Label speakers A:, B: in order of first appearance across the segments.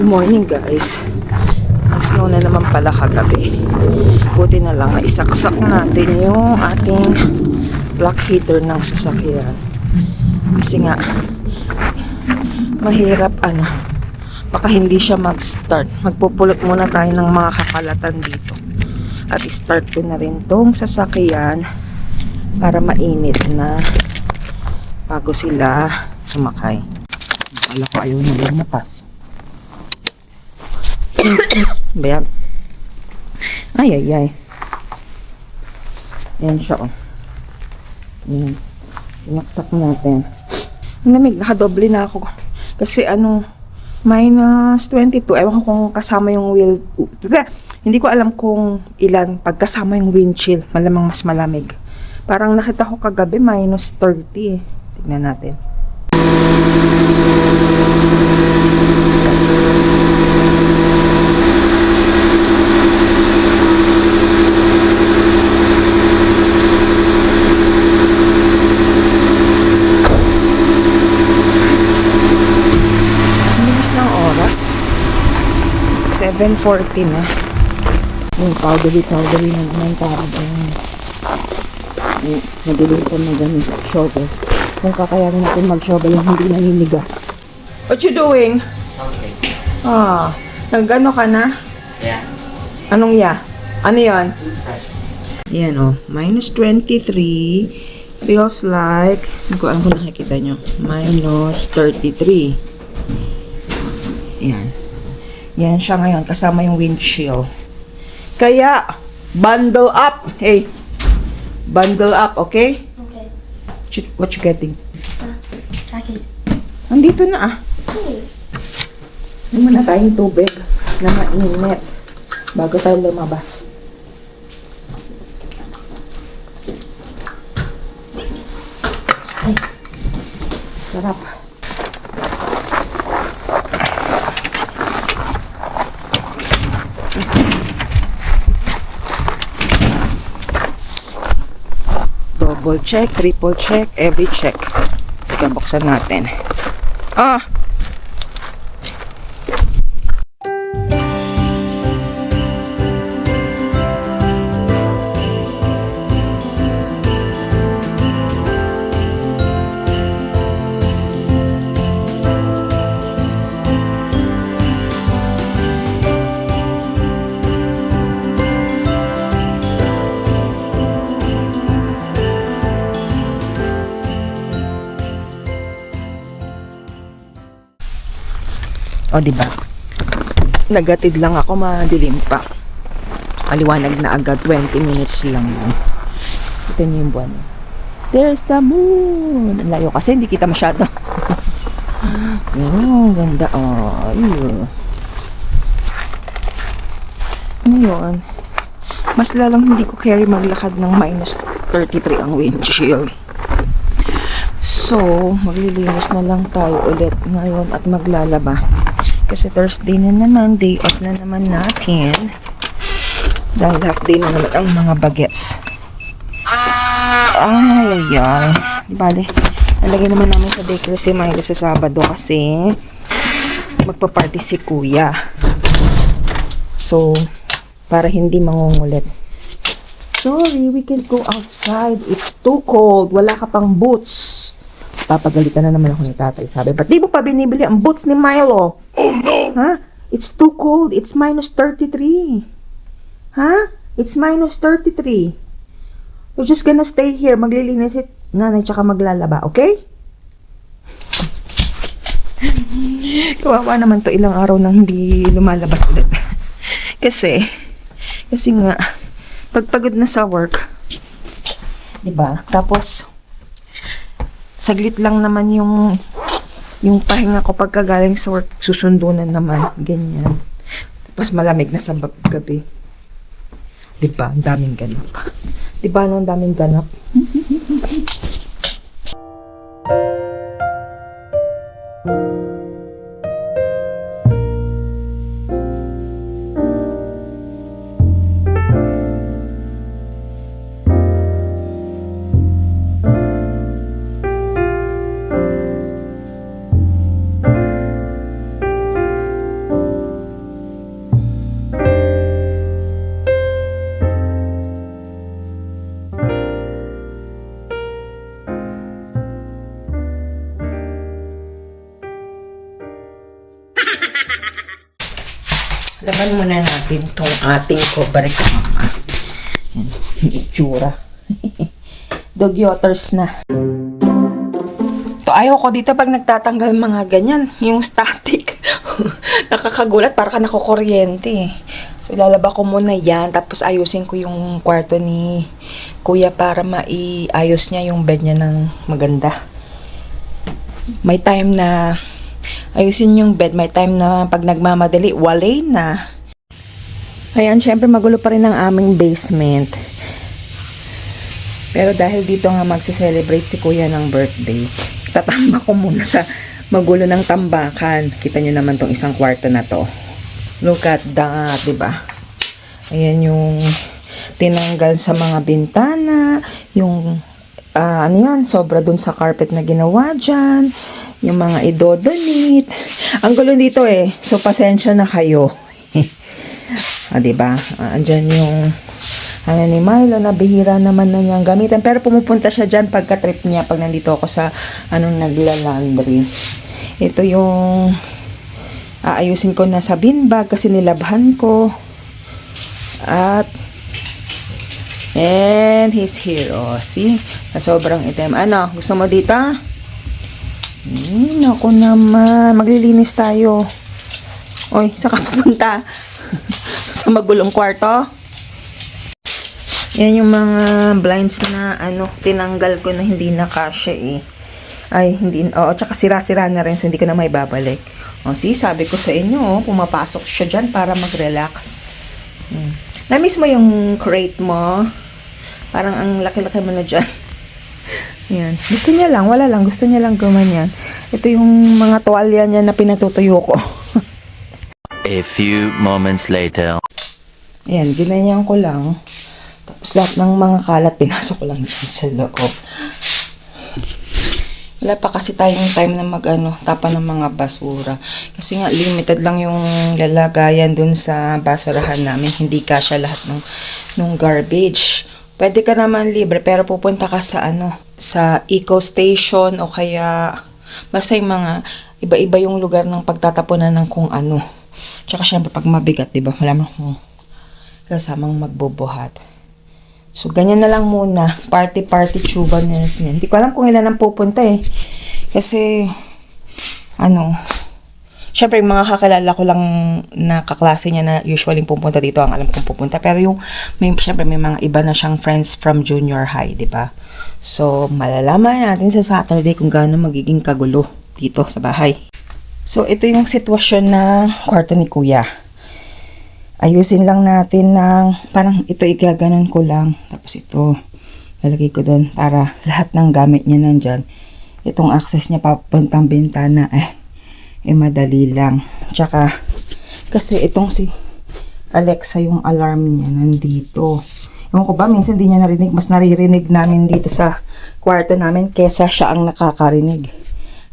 A: Morning guys. Nag-snow na naman pala kagabi. Buti na lang na isaksak natin yung ating black heater ng sasakyan. Kasi nga mahirap baka hindi siya mag-start. Magpupulot muna tayo ng mga kakalatan dito. At i-start ko na rin tong sasakyan para mainit na bago sila sumakay. Wala ko ayaw na lumapas. Bayan. Ay. Yan siya, oh. Yan. Sinaksak natin. Ang lamig, nakadoble na ako. Kasi minus 22. Ewan ko kung kasama yung wheel. Hindi ko alam kung ilan. Pagkasama yung windshield, malamang mas malamig. Parang nakita ko kagabi, minus 30. Tignan natin. Bilis ng oras. 7:40 na. Yung powdery na naman parang madilim ko na ganun shovel. Kung kakayanin natin mag-shovel yung hindi naninigas. What you doing?
B: Something.
A: Nag-ano ka na?
B: Yeah.
A: Anong ya? Ano yan? Yan minus 23. Feels like, hindi ko alam kung nakikita nyo, minus 33. Yan. Yan siya ngayon, kasama yung windshield. Kaya, bundle up. Hey, bundle up, okay?
C: Okay.
A: What you getting?
C: Jacket.
A: Nandito na Hindi muna tayong tubig na mainit bago tayo lumabas. Ay, sarap. Double check, triple check, every check. Sige, buksan natin. Diba? Nagatid lang ako, madilim pa. Maliwanag na agad, 20 minutes lang yun. Ito niyo yung buwan. There's the moon! Ang layo kasi, hindi kita masyado. Ganda. Ngayon, mas lalong hindi ko carry maglakad ng minus 33 ang windshield. So, maglilinis na lang tayo ulit ngayon at maglalaba. Kasi Thursday na naman, day off na naman natin. Dahil half day na naman ang mga bagets. Ay. Di bale, nalagay naman namin sa daycare si Myla sa Sabado kasi magpa-party si Kuya. So, para hindi mangungulit. Sorry, we can't go outside. It's too cold. Wala ka pang boots. Papagalitan na naman ako ni tatay. Sabi, ba't di mo pa binibili ang boots ni Milo? Oh no! Ha? It's too cold. It's minus 33. Ha? It's minus 33. We're just gonna stay here. Maglilinis nanay tsaka maglalaba, okay? Kawawa naman to, ilang araw nang hindi lumalabas ulit. Kasi nga, pagpagod na sa work, diba? Tapos, saglit lang naman yung pahinga ko pagkagaling sa work, susundo na naman, ganyan. Tapos malamig na sa gabi. Diba? Ang daming ganap. Diba ang daming ganap? Laban muna natin tong ating cover kama. Yan, yung itsura. Dog waters na. To ayaw ko dito pag nagtatanggal mga ganyan, yung static. Nakakagulat, para ka nakukuryente. So, lalaba ko muna yan. Tapos, ayusin ko yung kwarto ni Kuya para maiayos niya yung bed niya ng maganda. May time na ayusin yung bed. May time na pag nagmamadali, walay na. Ayan, syempre magulo pa rin ang aming basement. Pero dahil dito nga magse-celebrate si Kuya ng birthday, tatamba ko muna sa magulo ng tambakan. Kita nyo naman tong isang kwarto na to. Look at that, diba? Ayan yung tinanggal sa mga bintana, yung ano yan, sobra dun sa carpet na ginawa dyan, yung mga idodonate. Ang gulo dito eh, so pasensya na kayo. Diba? Andyan yung ano ni Milo, na bihira naman na niyang gamitan. Pero pumupunta siya dyan pagka-trip niya pag nandito ako sa nagla-laundry. Ito yung aayusin ko na sa bin bag kasi nilabhan ko. And he's here. Oh, see? Na sobrang itim. Ano? Gusto mo dito? Naku naman. Maglilinis tayo. Oy, saan ka pupunta? Sa magulong kwarto? Yan yung mga blinds na tinanggal ko na hindi na kasya eh. Ay, hindi. Oo, tsaka sira-sira na rin so hindi ko na may babalik. O, see, sabi ko sa inyo, pumapasok siya dyan para mag-relax. Na-miss mo yung crate mo? Parang ang laki-laki mo na dyan. Yan. Gusto niya lang, wala lang. Gusto niya lang gumanyan. Ito yung mga tuwalya niya na pinatutuyo ko.
B: A few moments later.
A: Ayan, ginanyan ko lang. Tapos lahat ng mga kalat, pinasok ko lang dyan sa loob. Wala pa kasi tayong time na tapa ng mga basura. Kasi nga, limited lang yung lalagayan dun sa basurahan namin. Hindi kasya lahat ng garbage. Pwede ka naman libre, pero pupunta ka sa sa eco station o kaya basta yung mga iba-iba yung lugar ng pagtatapunan ng kung ano. Tsaka syempre pag mabigat, diba? Wala mo kasamang magbubuhat. So, ganyan na lang muna. Party tubers niyan. Hindi ko alam kung ilan ang pupunta eh. Kasi, syempre, yung mga kakilala ko lang na kaklase niya na usually pupunta dito, ang alam kong pupunta. Pero syempre, may mga iba na siyang friends from junior high, di ba? So, malalaman natin sa Saturday kung gaano magiging kagulo dito sa bahay. So, ito yung sitwasyon ng kwarto ni Kuya. Ayusin lang natin parang ito igaganon ko lang. Tapos ito, lalagay ko doon para lahat ng gamit niya nandyan. Itong access niya papuntang bintana, madali lang. Tsaka, kasi itong si Alexa, yung alarm niya nandito. Ewan ko ba, minsan di niya narinig. Mas naririnig namin dito sa kwarto namin kesa siya ang nakakarinig.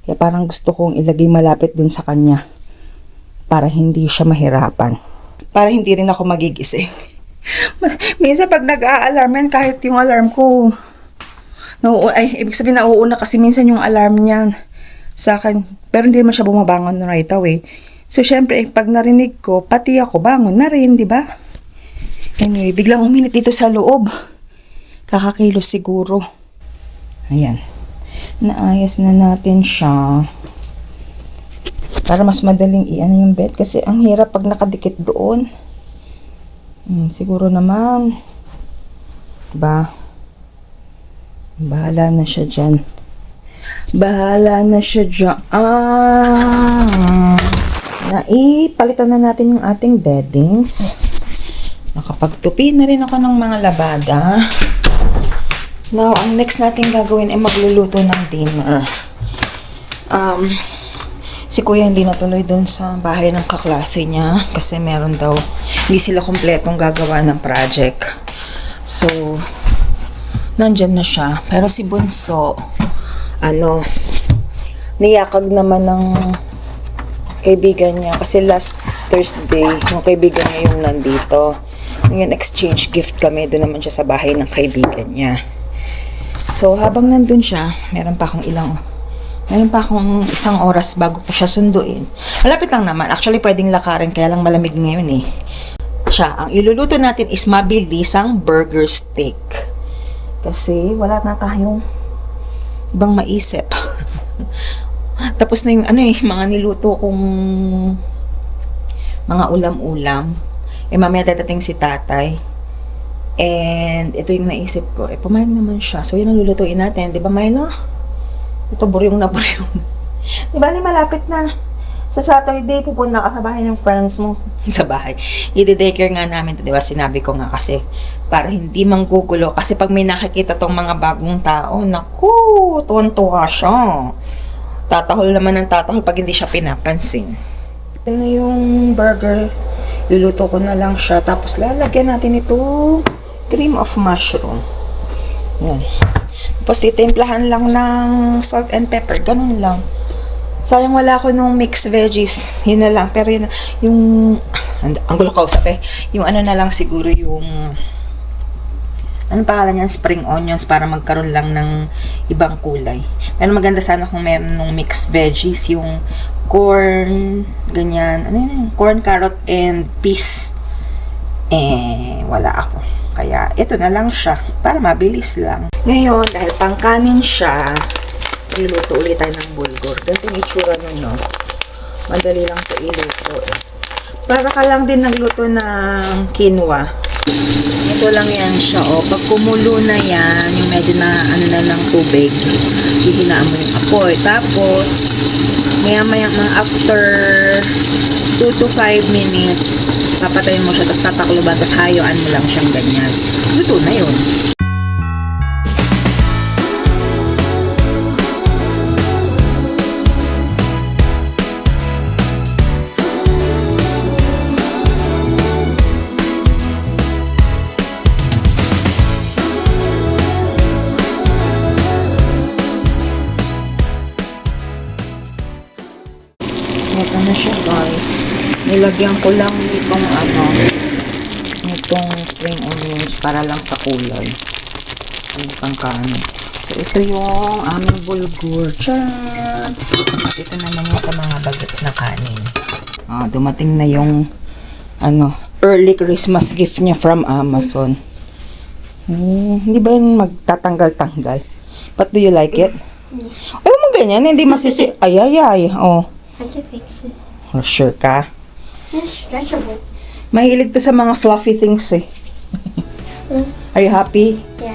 A: Kaya parang gusto kong ilagay malapit dun sa kanya para hindi siya mahirapan. Para hindi rin ako magigising. Minsan pag nag-a-alarm yan, kahit yung alarm ko, ibig sabihin nauuna kasi minsan yung alarm niyan sa akin. Pero hindi naman siya bumabangon right away. So, syempre, pag narinig ko, pati ako bangon na rin, di ba? Anyway, biglang uminit dito sa loob. Kakakilos siguro. Ayan. Naayos na natin siya. Para mas madaling yung bed. Kasi ang hirap pag nakadikit doon. Siguro naman. Diba? Bahala na siya dyan. Naipalitan na natin yung ating beddings. Nakapagtupi na rin ako ng mga labada. Now, ang next natin gagawin ay magluluto ng dinner. Si Kuya hindi natuloy dun sa bahay ng kaklase niya kasi meron daw, hindi sila kumpletong gagawa ng project. So, nandyan na siya. Pero si Bunso, niyakag naman ng kaibigan niya kasi last Thursday, yung kaibigan niya yung nandito. Yung exchange gift kami, doon naman siya sa bahay ng kaibigan niya. So, habang nandun siya, meron pa akong ilang Meron pa akong 1 oras bago ko siya sunduin. Malapit lang naman. Actually, pwedeng lakarin, kaya lang malamig ngayon eh. Siya, ang iluluto natin is mabilisang burger steak. Kasi wala na tayong ibang maisip. Tapos na yung mga niluto kong mga ulam-ulam. Mamaya dadating si tatay. And ito yung naisip ko. Pumayag naman siya. So, yun ang lulutuin natin. Di ba, Milo? Ito, buryong na buryong. Di ba, malapit na. Sa Saturday, pupunta ka sa bahay ng friends mo. Sa bahay. I-daycare nga namin. Di ba, sinabi ko nga kasi para hindi manggugulo. Kasi pag may nakikita tong mga bagong tao, naku, tuwan-tuwa siya. Tatahol naman ng tatahol pag hindi siya pinapansin. Ito na yung burger. Luluto ko na lang siya. Tapos lalagyan natin ito cream of mushroom. Yan. Tapos titimplahan lang ng salt and pepper. Ganun lang. Sayang wala ko nung mixed veggies. Yun na lang. Pero yun, yung ang gulo kausap eh. Yung na lang siguro yung anong pangalan yan? Spring onions para magkaroon lang ng ibang kulay. Pero maganda sana kung meron nung mixed veggies. Yung corn, ganyan. Ano yun? Corn, carrot, and peas. Wala ako. Kaya, ito na lang siya. Para mabilis lang. Ngayon, dahil pangkanin siya, iluto ulit tayo ng bulgur. Ganito yung itsura nun, no? Madali lang ito iluto. Para ka lang din nagluto ng quinoa. Ito lang yan siya, oh. Pag kumulo na yan, yung medyo na, ng tubig, hihinaan mo yung apoy. Tapos, maya-maya, mga after 2 to 5 minutes, papatayin mo siya, tapos tataklo ba, tapos hayaan mo lang siyang ganyan. Luto na yun. Ito na siya, guys. Nilagyan ko lang itong spring onions para lang sa kulay. Ang pangkanin. So, ito yung aming bulgur. Tcharan! Ito naman yung sa mga bagets na kanin. Dumating na yung early Christmas gift niya from Amazon. Hindi ba yun magtatanggal-tanggal? But do you like it? Ayaw mo ganyan, hindi masisi... Ay. Oh.
C: I can fix it.
A: Oh, sure ka?
C: It's stretchable.
A: Mahilig to sa mga fluffy things eh. Are you happy?
C: Yeah.